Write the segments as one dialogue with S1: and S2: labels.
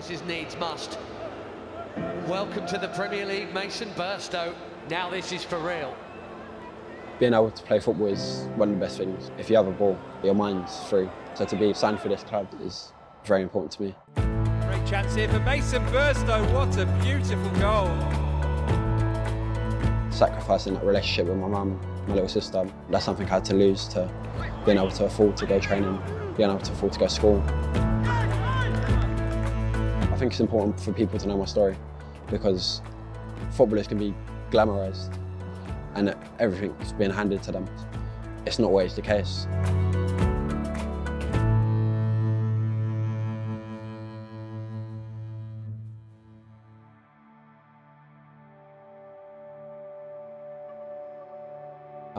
S1: sacrifices needs must. Welcome to the Premier League, Mason Burstow. Now this is for real.
S2: Being able to play football is one of the best things. If you have a ball, your mind's free. So to be signed for this club is very important to me.
S3: Great chance here for Mason Burstow. What a beautiful goal.
S2: Sacrificing that relationship with my mum, my little sister, that's something I had to lose to being able to afford to go training, being able to afford to go to school. I think it's important for people to know my story because footballers can be glamorised and everything's being handed to them. It's not always the case.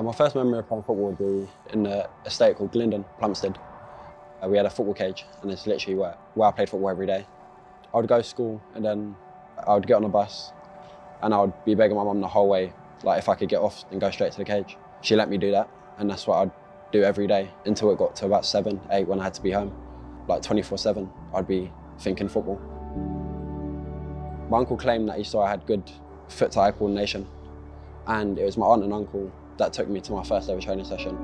S2: My first memory of playing football would be in an estate called Glendon, Plumstead. We had a football cage and it's literally where I played football every day. I would go to school and then I would get on a bus and I would be begging my mum the whole way, like if I could get off and go straight to the cage. She let me do that and that's what I'd do every day until it got to about 7, 8 when I had to be home. Like 24/7, I'd be thinking football. My uncle claimed that he saw I had good foot-to-eye coordination and it was my aunt and uncle that took me to my first ever training session.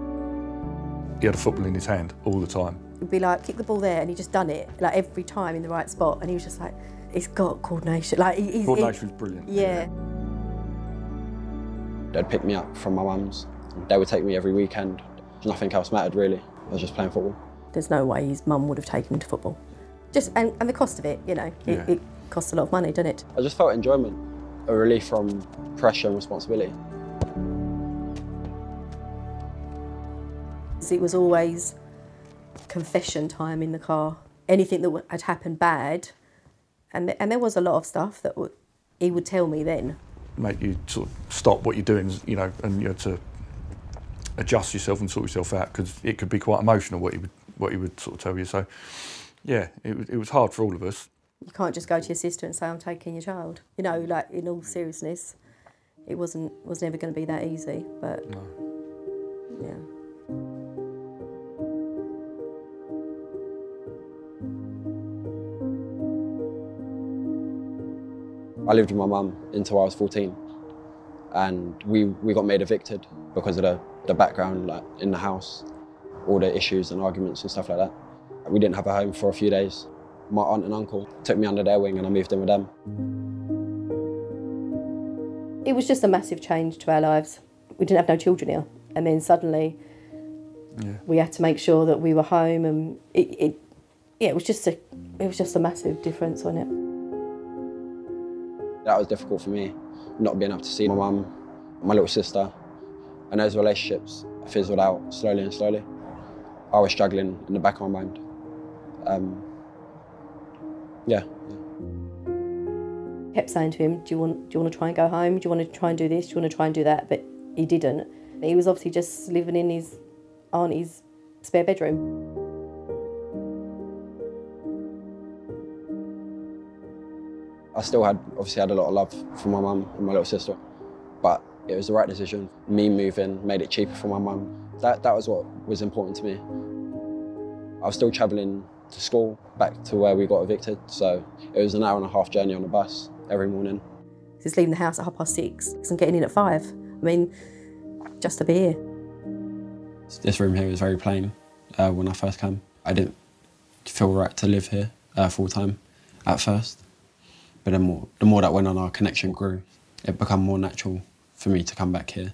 S4: He had a football in his hand all the time.
S5: He'd be like, kick the ball there, and he just done it, like every time in the right spot, and he was just like, he's got coordination. Like,
S4: Coordination was brilliant.
S5: Yeah.
S2: They'd pick me up from my mum's. They would take me every weekend. Nothing else mattered really. I was just playing football. There's
S5: no way his mum would have taken him to football. And the cost of it, you know, it costs a lot of money, doesn't it?
S2: I just felt enjoyment, a relief from pressure and responsibility.
S5: It was always confession time in the car. Anything that had happened bad, and there was a lot of stuff that he would tell me then.
S4: Make you sort of stop what you're doing, you know, and you had to adjust yourself and sort yourself out because it could be quite emotional what he would sort of tell you. So, yeah, it was hard for all of us.
S5: You can't just go to your sister and say, I'm taking your child. You know, like in all seriousness, it was never going to be that easy, but
S4: no.
S5: Yeah.
S2: I lived with my mum until I was 14 and we got made evicted because of the background like, in the house, all the issues and arguments and stuff like that. We didn't have a home for a few days. My aunt and uncle took me under their wing and I moved in with them.
S5: It was just a massive change to our lives. We didn't have no children here and then suddenly we had to make sure that we were home and it was just a massive difference, wasn't it?
S2: That was difficult for me, not being able to see my mum, my little sister, and those relationships fizzled out slowly and slowly. I was struggling in the back of my mind. Yeah.
S5: Kept saying to him, do you want to try and go home? Do you want to try and do this? Do you want to try and do that? But he didn't. He was obviously just living in his auntie's spare bedroom.
S2: I still obviously had a lot of love for my mum and my little sister, but it was the right decision. Me moving made it cheaper for my mum. That was what was important to me. I was still travelling to school, back to where we got evicted, so it was an 1.5-hour journey on the bus every morning.
S5: Just leaving the house at 6:30 and getting in at 5. I mean, just to be here.
S2: This room here was very plain when I first came. I didn't feel right to live here full time at first. But the more that went on, our connection grew. It became more natural for me to come back here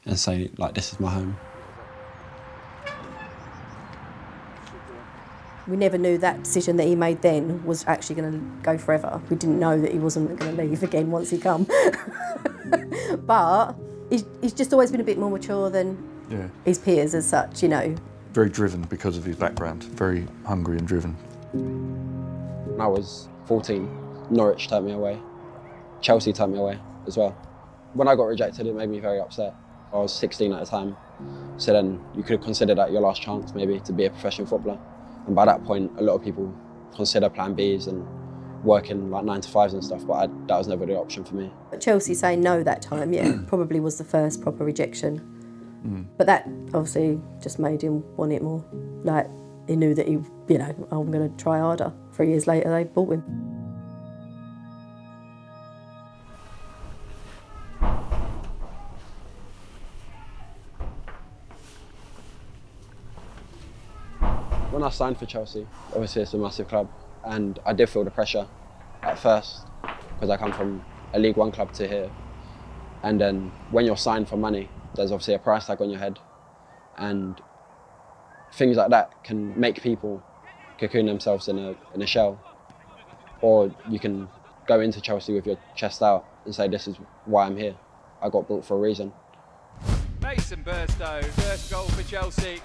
S2: and say, like, this is my home.
S5: We never knew that decision that he made then was actually going to go forever. We didn't know that he wasn't going to leave again once he come. But he's just always been a bit more mature than his peers as such, you know.
S4: Very driven because of his background, very hungry and driven.
S2: When I was 14, Norwich turned me away. Chelsea turned me away as well. When I got rejected, it made me very upset. I was 16 at the time, so then you could consider that your last chance maybe to be a professional footballer. And by that point, a lot of people consider plan Bs and working like 9 to 5s and stuff, but that was never the option for me.
S5: But Chelsea saying no that time, probably was the first proper rejection. But that obviously just made him want it more. Like, he knew that he, I'm going to try harder. 3 years later, they bought him.
S2: When I signed for Chelsea, obviously it's a massive club, and I did feel the pressure at first because I come from a League One club to here. And then when you're signed for money, there's obviously a price tag on your head, and things like that can make people cocoon themselves in a shell. Or you can go into Chelsea with your chest out and say, this is why I'm here. I got brought for a reason.
S3: Mason Burstow, first goal for Chelsea.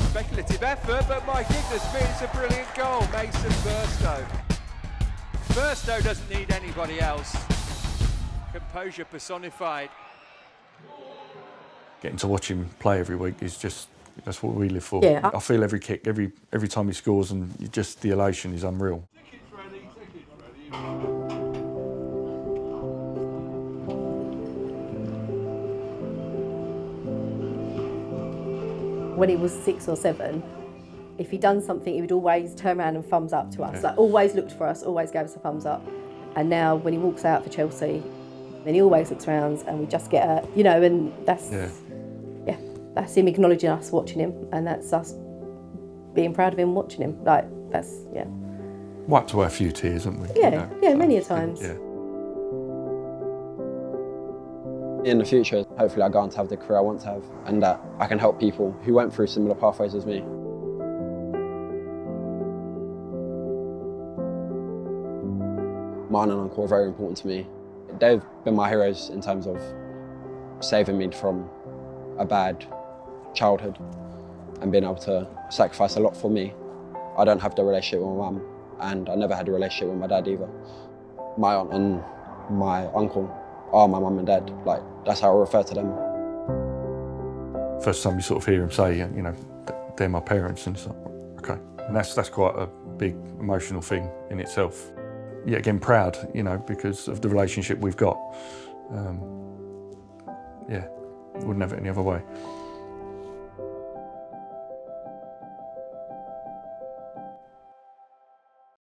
S3: Speculative effort, but my goodness me, it's a brilliant goal, Mason Burstow. Burstow doesn't need anybody else. Composure personified.
S4: Getting to watch him play every week is just, that's what we live for.
S5: Yeah.
S4: I feel every kick, every time he scores, and just the elation is unreal.
S5: When he was 6 or 7, if he'd done something, he would always turn around and thumbs up to us. Like, always looked for us, always gave us a thumbs up. And now when he walks out for Chelsea, then he always looks around and we just get a, you know, and that's, yeah, that's him acknowledging us watching him, and that's us being proud of him watching him. Like, that's, yeah.
S4: Wiped away a few tears, haven't we?
S5: Yeah,
S4: you know,
S5: yeah,
S4: so,
S5: many a times.
S4: Yeah.
S2: In the future, hopefully I go on to have the career I want to have, and that I can help people who went through similar pathways as me. My aunt and uncle are very important to me. They've been my heroes in terms of saving me from a bad childhood and being able to sacrifice a lot for me. I don't have the relationship with my mum, and I never had a relationship with my dad either. My aunt and my uncle are my mum and dad. Like, that's how I refer to them.
S4: First time you sort of hear him say, you know, they're my parents, and it's like, okay. And that's quite a big emotional thing in itself. Yeah, again, proud, you know, because of the relationship we've got. Yeah, wouldn't have it any other way.